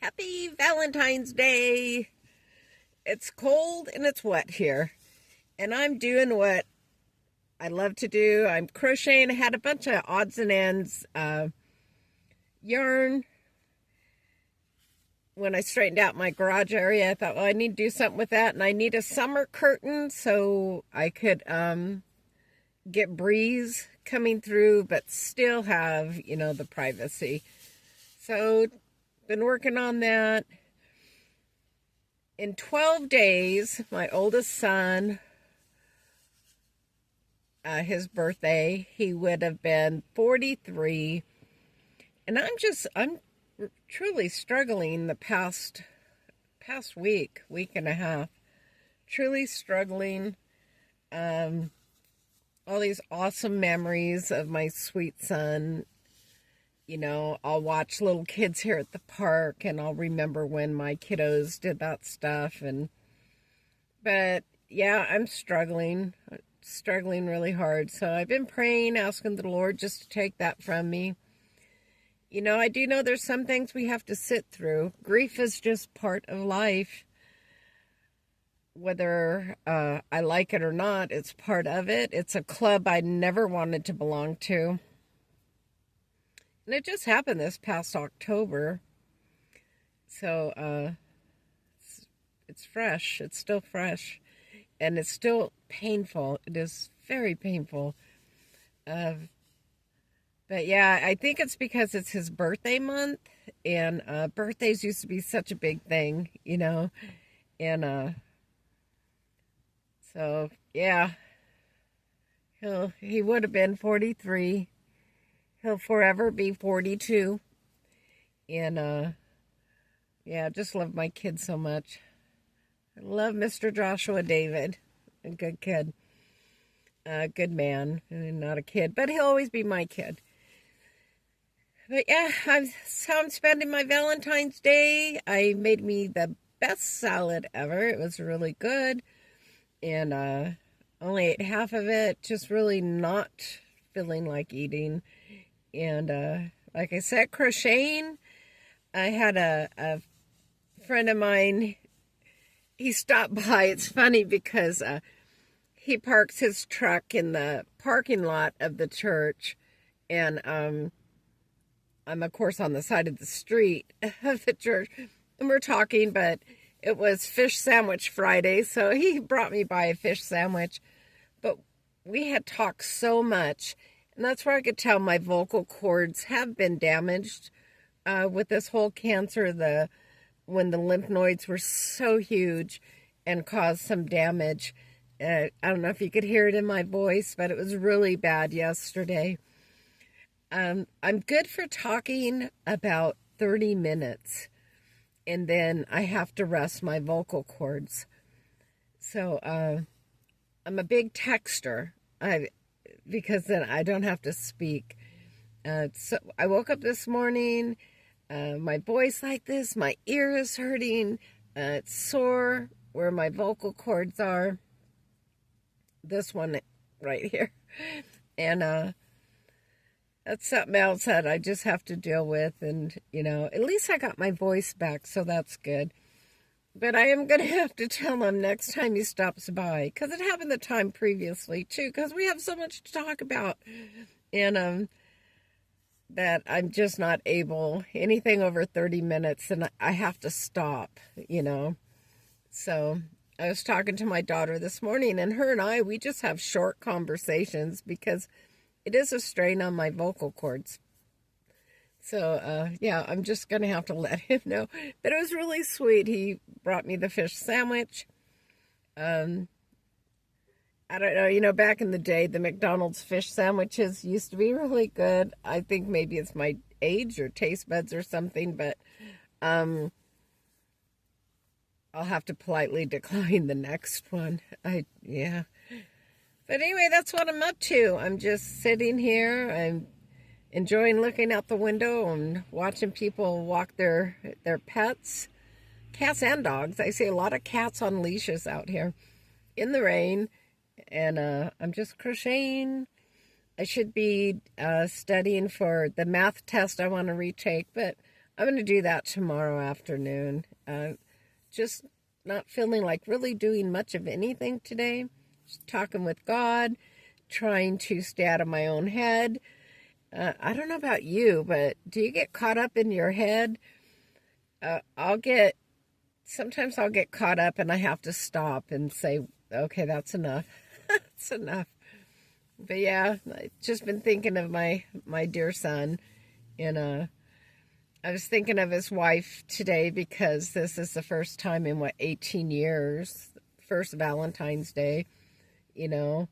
Happy Valentine's Day. It's cold and it's wet here. And I'm doing what I love to do. I'm crocheting. I had a bunch of odds and ends yarn. When I straightened out my garage area, I thought, well, I need to do something with that. And I need a summer curtain so I could get breeze coming through, but still have, the privacy. So, been working on that. In 12 days, my oldest son, his birthday, he would have been 43. And I'm truly struggling the past week and a half. Truly struggling. All these awesome memories of my sweet son. I'll watch little kids here at the park and I'll remember when my kiddos did that stuff. But yeah, I'm struggling really hard. So I've been praying, asking the Lord just to take that from me. I do know there's some things we have to sit through. Grief is just part of life. Whether I like it or not, it's part of it. It's a club I never wanted to belong to. And it just happened this past October. So it's fresh. It's still fresh. And it's still painful. It is very painful. But yeah, I think it's because it's his birthday month. And birthdays used to be such a big thing, And so, yeah. He would have been 43. He'll forever be 42. And, yeah, I just love my kids so much. I love Mr. Joshua David. A good kid. A good man. And not a kid. But he'll always be my kid. But, yeah, so I'm spending my Valentine's Day. I made me the best salad ever. It was really good. And only ate half of it. Just really not feeling like eating. And like I said, crocheting. I had a friend of mine, he stopped by. It's funny because he parks his truck in the parking lot of the church. And I'm, of course, on the side of the street of the church. And we're talking, but it was Fish Sandwich Friday. So he brought me by a fish sandwich. But we had talked so much. And that's where I could tell my vocal cords have been damaged with this whole cancer. When the lymph nodes were so huge and caused some damage. I don't know if you could hear it in my voice, but it was really bad yesterday. I'm good for talking about 30 minutes. And then I have to rest my vocal cords. So I'm a big texter. Because then I don't have to speak. So I woke up this morning, my voice like this, my ear is hurting, it's sore where my vocal cords are. This one right here. And that's something else that I just have to deal with. And, at least I got my voice back, so that's good. But I am going to have to tell him next time he stops by. Because it happened the time previously, too. Because we have so much to talk about. And that I'm just not able. Anything over 30 minutes, and I have to stop, So I was talking to my daughter this morning. And her and I, we just have short conversations. Because it is a strain on my vocal cords. So, yeah, I'm just going to have to let him know. But it was really sweet. He brought me the fish sandwich. I don't know, back in the day, the McDonald's fish sandwiches used to be really good. I think maybe it's my age or taste buds or something, but I'll have to politely decline the next one. Yeah. But anyway, that's what I'm up to. I'm just sitting here. I'm enjoying looking out the window and watching people walk their pets, cats and dogs. I see a lot of cats on leashes out here in the rain, and I'm just crocheting. I should be studying for the math test I want to retake, but I'm going to do that tomorrow afternoon. Just not feeling like really doing much of anything today. Just talking with God, trying to stay out of my own head. I don't know about you, but do you get caught up in your head? Sometimes I'll get caught up and I have to stop and say, okay, that's enough. That's enough. But yeah, I've just been thinking of my dear son, and I was thinking of his wife today because this is the first time in 18 years, first Valentine's Day, you know,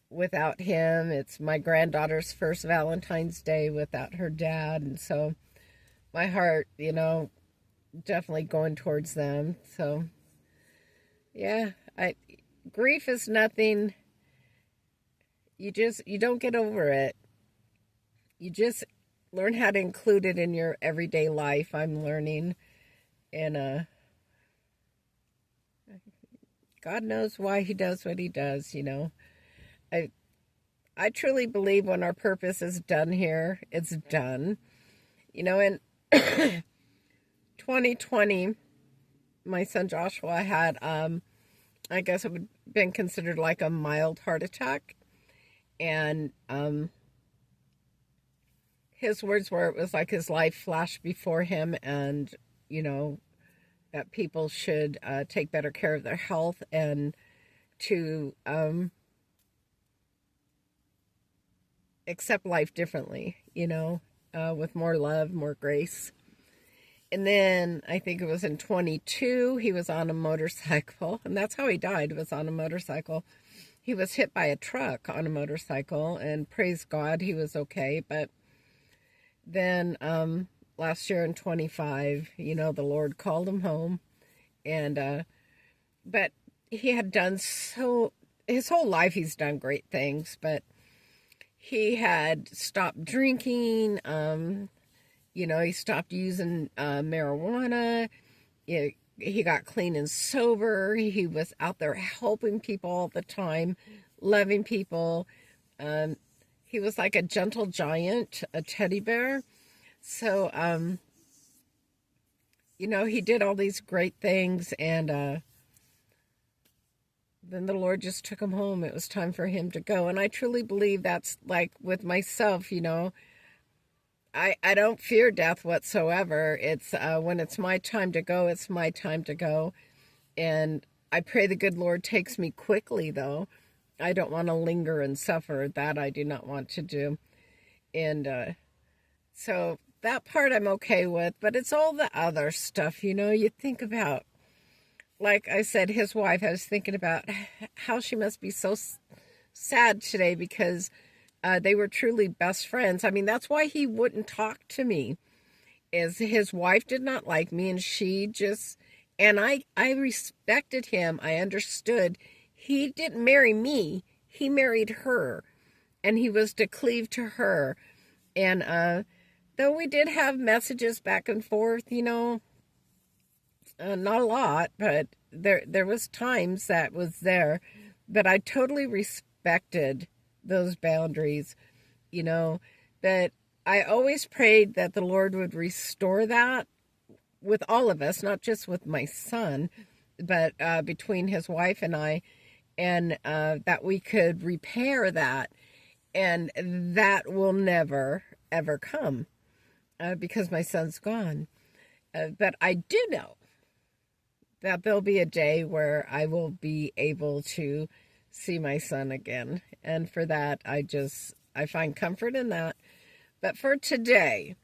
without him. It's my granddaughter's first Valentine's Day without her dad, and so my heart, definitely going towards them. So yeah, grief is nothing. You don't get over it. You just learn how to include it in your everyday life. I'm learning, and God knows why he does what he does, I truly believe when our purpose is done here, it's done. In 2020, my son Joshua had, I guess it would have been considered like a mild heart attack. And his words were, it was like his life flashed before him, and, that people should take better care of their health and to accept life differently, with more love, more grace. And then I think it was in 22, he was on a motorcycle, and that's how he died, was on a motorcycle. He was hit by a truck on a motorcycle, and praise God, he was okay. But then last year in 25, the Lord called him home, and but he had done his whole life he's done great things, but he had stopped drinking. He stopped using marijuana. He got clean and sober. He was out there helping people all the time, loving people. He was like a gentle giant, a teddy bear. So, he did all these great things, and then the Lord just took him home. It was time for him to go. And I truly believe that's like with myself, I don't fear death whatsoever. It's when it's my time to go, it's my time to go. And I pray the good Lord takes me quickly, though. I don't want to linger and suffer. That I do not want to do. And so that part I'm okay with. But it's all the other stuff, you think about. Like I said, his wife, I was thinking about how she must be so sad today because they were truly best friends. I mean, that's why he wouldn't talk to me, is his wife did not like me, and and I respected him. I understood. He didn't marry me. He married her, and he was to cleave to her. And though we did have messages back and forth, not a lot, but there was times that was there, but I totally respected those boundaries, but I always prayed that the Lord would restore that with all of us, not just with my son, but between his wife and I, and that we could repair that, and that will never, ever come because my son's gone. But I do know that there'll be a day where I will be able to see my son again. And for that, I find comfort in that. But for today,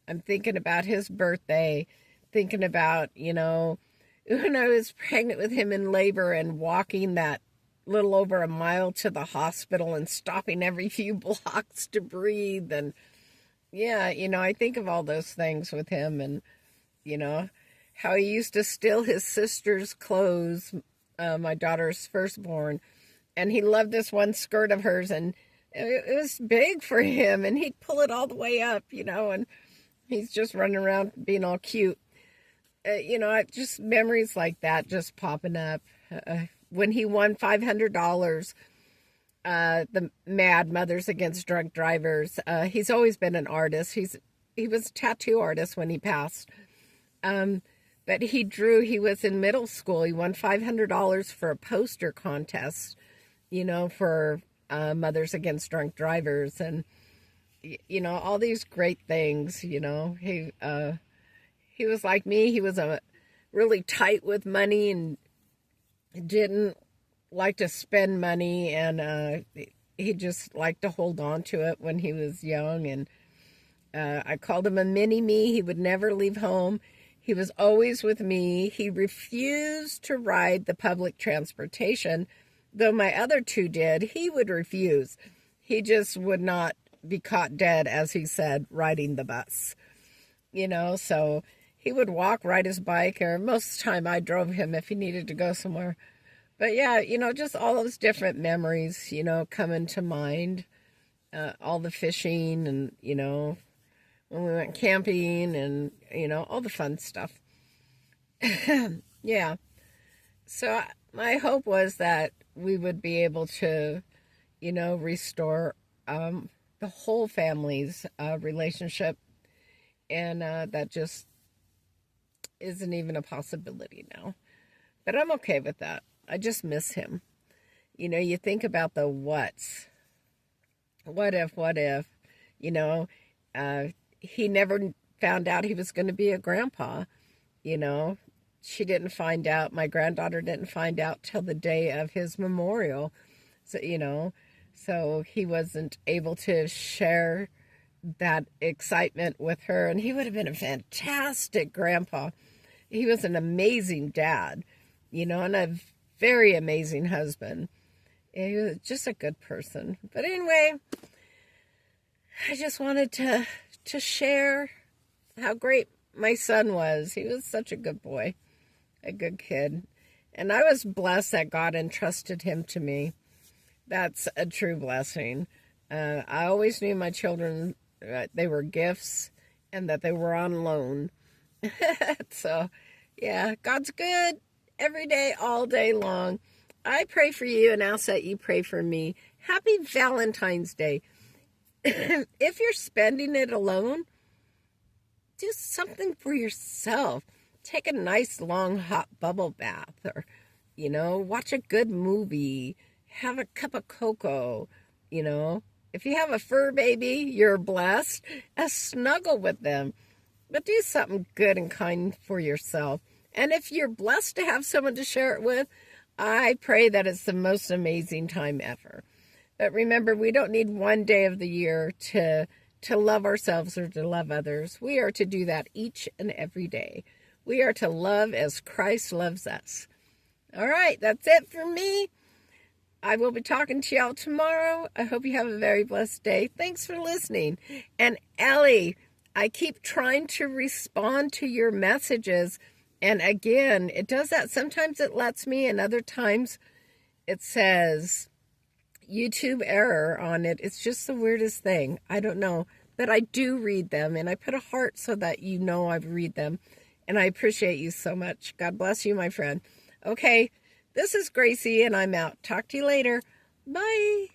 I'm thinking about his birthday, thinking about, when I was pregnant with him in labor and walking that little over a mile to the hospital and stopping every few blocks to breathe. And yeah, I think of all those things with him, and, how he used to steal his sister's clothes, my daughter's firstborn. And he loved this one skirt of hers, and it was big for him, and he'd pull it all the way up, and he's just running around being all cute. Just memories like that just popping up. When he won $500, the Mad Mothers Against Drunk Drivers, he's always been an artist. He's he was a tattoo artist when he passed. But he drew, he was in middle school. He won $500 for a poster contest, for Mothers Against Drunk Drivers, and, all these great things, He was like me. He was really tight with money and didn't like to spend money, and he just liked to hold on to it when he was young. And I called him a mini-me. He would never leave home. He was always with me. He refused to ride the public transportation, though my other two did. He would refuse. He just would not be caught dead, as he said, riding the bus. So he would walk, ride his bike, or most of the time I drove him if he needed to go somewhere. But yeah, just all those different memories, coming to mind. All the fishing and, when we went camping and, all the fun stuff. Yeah. So my hope was that we would be able to, restore the whole family's relationship. And that just isn't even a possibility now. But I'm okay with that. I just miss him. You think about the whats. What if, he never found out he was going to be a grandpa. She didn't find out. My granddaughter didn't find out till the day of his memorial. So, so he wasn't able to share that excitement with her. And he would have been a fantastic grandpa. He was an amazing dad, and a very amazing husband. He was just a good person. But anyway, I just wanted to share how great my son was. He was such a good boy, a good kid. And I was blessed that God entrusted him to me. That's a true blessing. I always knew my children, they were gifts and that they were on loan. So, yeah, God's good every day, all day long. I pray for you and ask that you pray for me. Happy Valentine's Day. If you're spending it alone, do something for yourself. Take a nice long hot bubble bath, or, watch a good movie. Have a cup of cocoa, If you have a fur baby, you're blessed. Snuggle with them. But do something good and kind for yourself. And if you're blessed to have someone to share it with, I pray that it's the most amazing time ever. But remember, we don't need one day of the year to love ourselves or to love others. We are to do that each and every day. We are to love as Christ loves us. All right, that's it for me. I will be talking to y'all tomorrow. I hope you have a very blessed day. Thanks for listening. And Ellie, I keep trying to respond to your messages. And again, it does that. Sometimes it lets me, and other times it says YouTube error on it. It's just the weirdest thing. I don't know. But I do read them, and I put a heart so that I read them. And I appreciate you so much. God bless you, my friend. Okay, this is Gracie, and I'm out. Talk to you later. Bye.